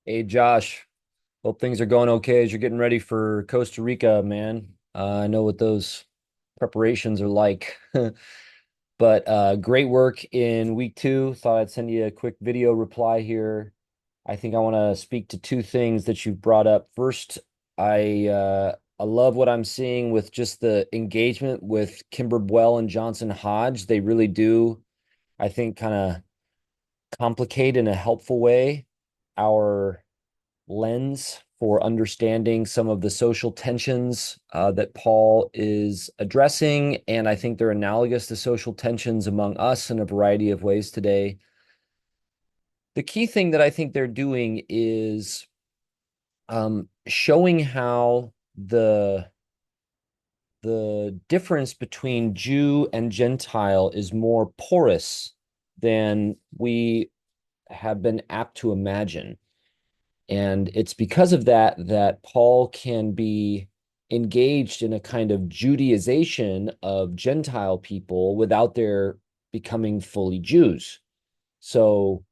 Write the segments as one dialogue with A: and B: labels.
A: Hey Josh, hope things are going okay as you're getting ready for Costa Rica, man. I know what those preparations are like. But great work in week two. Thought I'd send you a quick video reply here. I think I want to speak to two things that you've brought up. First, I love what I'm seeing with just the engagement with Kimber Buell and Johnson Hodge. They really do, I think, kind of complicate in a helpful way our lens for understanding some of the social tensions that Paul is addressing. And I think they're analogous to social tensions among us in a variety of ways today. The key thing that I think they're doing is showing how the difference between Jew and Gentile is more porous than we have been apt to imagine. And it's because of that that Paul can be engaged in a kind of Judaization of Gentile people without their becoming fully Jews. So,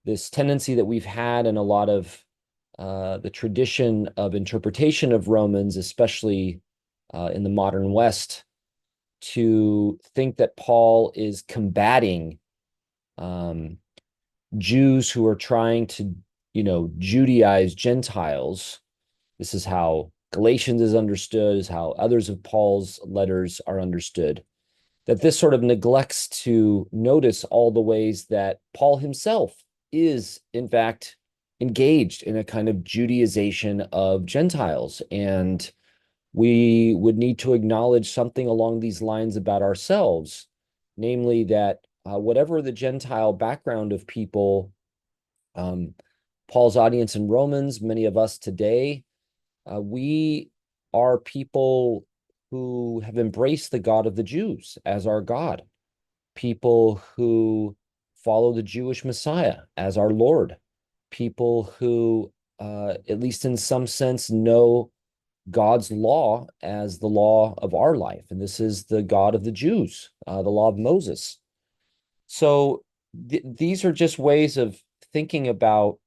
A: this tendency that we've had in a lot of the tradition of interpretation of Romans, especially in the modern West, to think that Paul is combating um, Jews who are trying to, Judaize Gentiles. This is how Galatians is understood, is how others of Paul's letters are understood. That this sort of neglects to notice all the ways that Paul himself is, in fact, engaged in a kind of Judaization of Gentiles. And we would need to acknowledge something along these lines about ourselves, namely that whatever the Gentile background of people, um, Paul's audience in Romans, many of us today, we are people who have embraced the God of the Jews as our God, people who follow the Jewish Messiah as our Lord, people who, at least in some sense, know God's law as the law of our life. And this is the God of the Jews, the law of Moses. So these are just ways of thinking about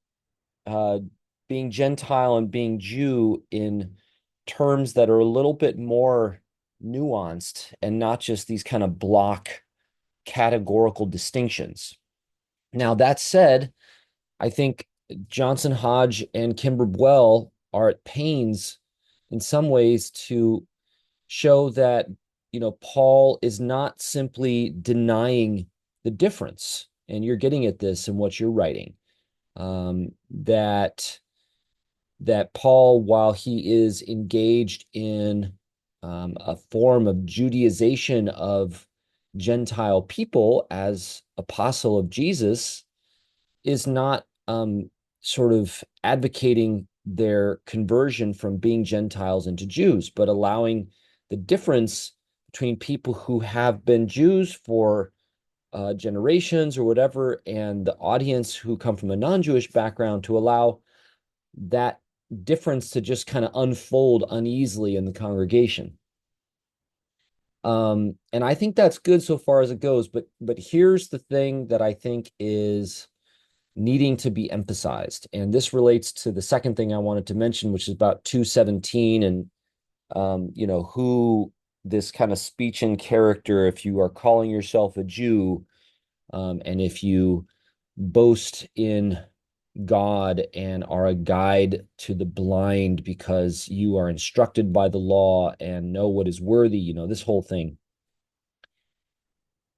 A: uh, being Gentile and being Jew in terms that are a little bit more nuanced and not just these kind of block categorical distinctions. Now, that said, I think Johnson Hodge and Kimber Buell are at pains in some ways to show that, Paul is not simply denying the difference. And you're getting at this in what you're writing. That Paul, while he is engaged in a form of Judaization of Gentile people as apostle of Jesus, is not sort of advocating their conversion from being Gentiles into Jews, but allowing the difference between people who have been Jews for generations or whatever, and the audience who come from a non-Jewish background to allow that difference to just kind of unfold uneasily in the congregation. And I think that's good so far as it goes, but here's the thing that I think is needing to be emphasized. And this relates to the second thing I wanted to mention, which is about 217 and who this kind of speech and character, if you are calling yourself a Jew, and if you boast in God and are a guide to the blind because you are instructed by the law and know what is worthy, this whole thing.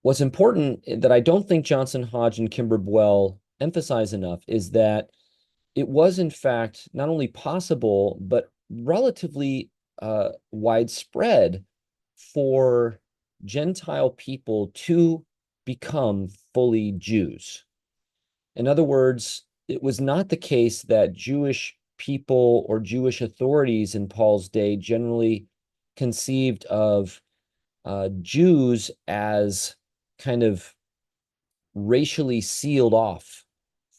A: What's important that I don't think Johnson Hodge and Kimber Buell emphasize enough is that it was, in fact, not only possible, but relatively widespread for Gentile people to become fully Jews. In other words, it was not the case that Jewish people or Jewish authorities in Paul's day generally conceived of Jews as kind of racially sealed off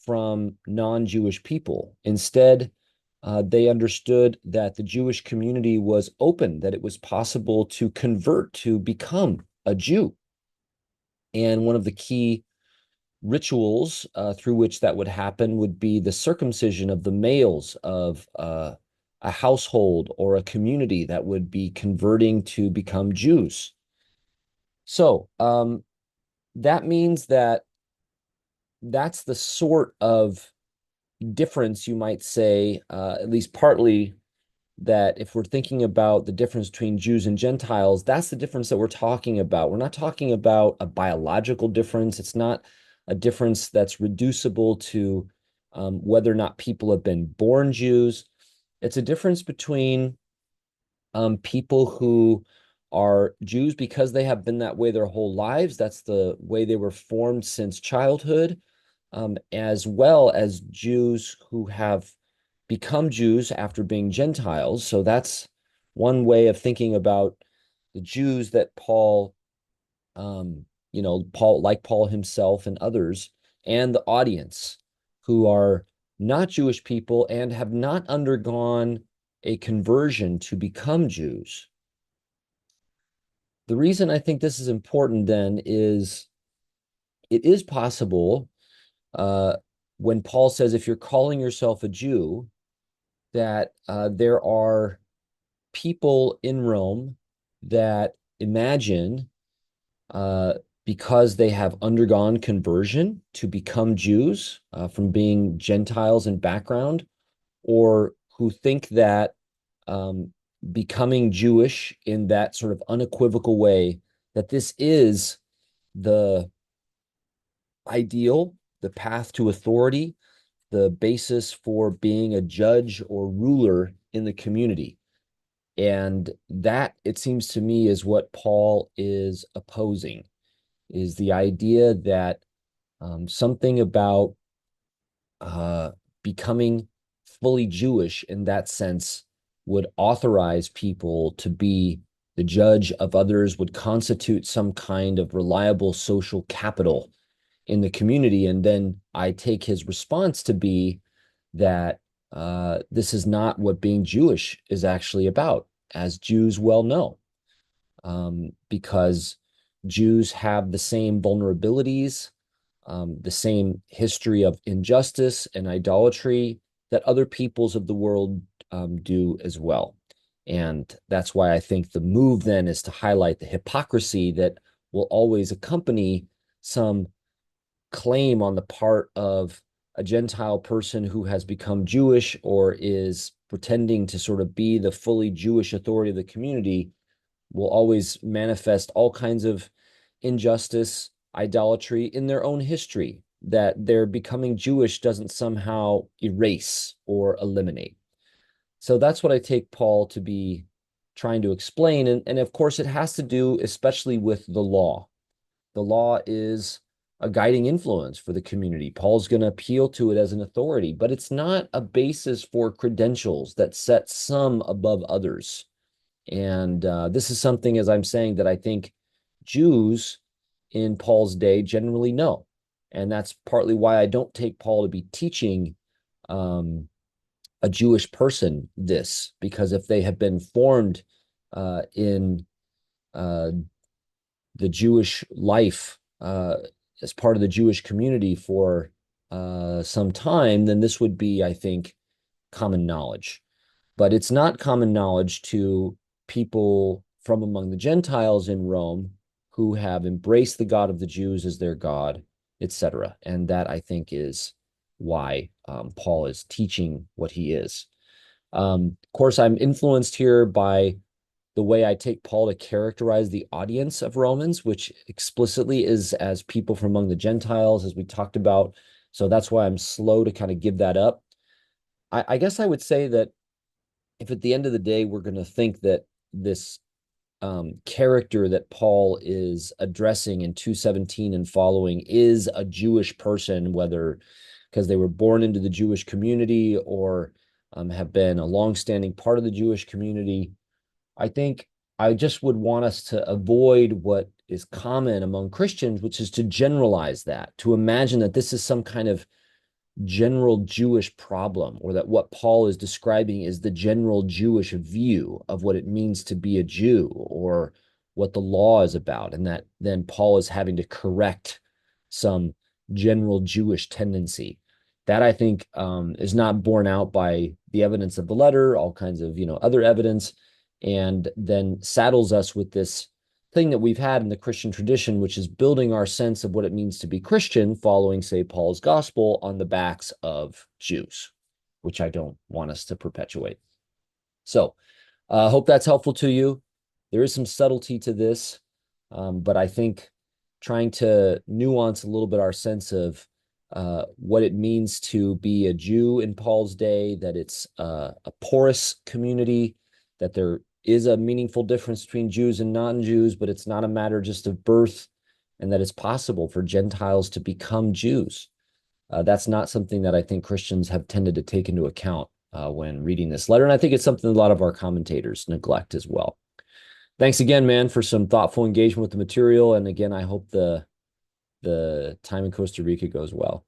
A: from non-Jewish people. Instead, they understood that the Jewish community was open, that it was possible to convert to become a Jew. And one of the key rituals through which that would happen would be the circumcision of the males of a household or a community that would be converting to become Jews. So that means that that's the sort of difference, you might say, at least partly, that if we're thinking about the difference between Jews and Gentiles, that's the difference that we're talking about. We're not talking about a biological difference. It's not a difference that's reducible to whether or not people have been born Jews. It's a difference between people who are Jews because they have been that way their whole lives. That's the way they were formed since childhood, as well as Jews who have become Jews after being Gentiles. So that's one way of thinking about the Jews that Paul, Paul, like Paul himself and others, and the audience who are not Jewish people and have not undergone a conversion to become Jews. The reason I think this is important then is it is possible uh, when Paul says, if you're calling yourself a Jew, that there are people in Rome that imagine, uh, because they have undergone conversion to become Jews from being Gentiles in background, or who think that um, becoming Jewish in that sort of unequivocal way, that this is the ideal, the path to authority, the basis for being a judge or ruler in the community. And that, it seems to me, is what Paul is opposing, is the idea that something about uh, becoming fully Jewish in that sense would authorize people to be the judge of others, would constitute some kind of reliable social capital in the community. And then I take his response to be that this is not what being Jewish is actually about, as Jews well know, because Jews have the same vulnerabilities, the same history of injustice and idolatry that other peoples of the world do as well. And that's why I think the move then is to highlight the hypocrisy that will always accompany some claim on the part of a Gentile person who has become Jewish or is pretending to sort of be the fully Jewish authority of the community, will always manifest all kinds of injustice, idolatry in their own history that their becoming Jewish doesn't somehow erase or eliminate. So that's what I take Paul to be trying to explain. And of course, it has to do especially with the law. The law is a guiding influence for the community. Paul's going to appeal to it as an authority, but it's not a basis for credentials that set some above others. And this is something, as I'm saying, that I think Jews in Paul's day generally know. And that's partly why I don't take Paul to be teaching a Jewish person this, because if they have been formed in uh, the Jewish life as part of the Jewish community for some time, then this would be, I think, common knowledge. But it's not common knowledge to people from among the Gentiles in Rome who have embraced the God of the Jews as their God, etc. And that, I think, is why Paul is teaching what he is. Of course, I'm influenced here by the way I take Paul to characterize the audience of Romans, which explicitly is as people from among the Gentiles, as we talked about. So that's why I'm slow to kind of give that up. I guess I would say that if at the end of the day we're going to think that this character that Paul is addressing in 2:17 and following is a Jewish person, whether because they were born into the Jewish community or have been a longstanding part of the Jewish community, I think I just would want us to avoid what is common among Christians, which is to generalize that, to imagine that this is some kind of general Jewish problem, or that what Paul is describing is the general Jewish view of what it means to be a Jew, or what the law is about, and that then Paul is having to correct some general Jewish tendency. That I think is not borne out by the evidence of the letter, all kinds of other evidence, and then saddles us with this thing that we've had in the Christian tradition, which is building our sense of what it means to be Christian, following, say, Paul's gospel on the backs of Jews, which I don't want us to perpetuate. So I hope that's helpful to you. There is some subtlety to this, but I think trying to nuance a little bit our sense of what it means to be a Jew in Paul's day, that it's a porous community, that there is a meaningful difference between Jews and non-Jews, but it's not a matter just of birth, and that it's possible for Gentiles to become Jews. That's not something that I think Christians have tended to take into account when reading this letter. And I think it's something a lot of our commentators neglect as well. Thanks again, man, for some thoughtful engagement with the material. And again, I hope the time in Costa Rica goes well.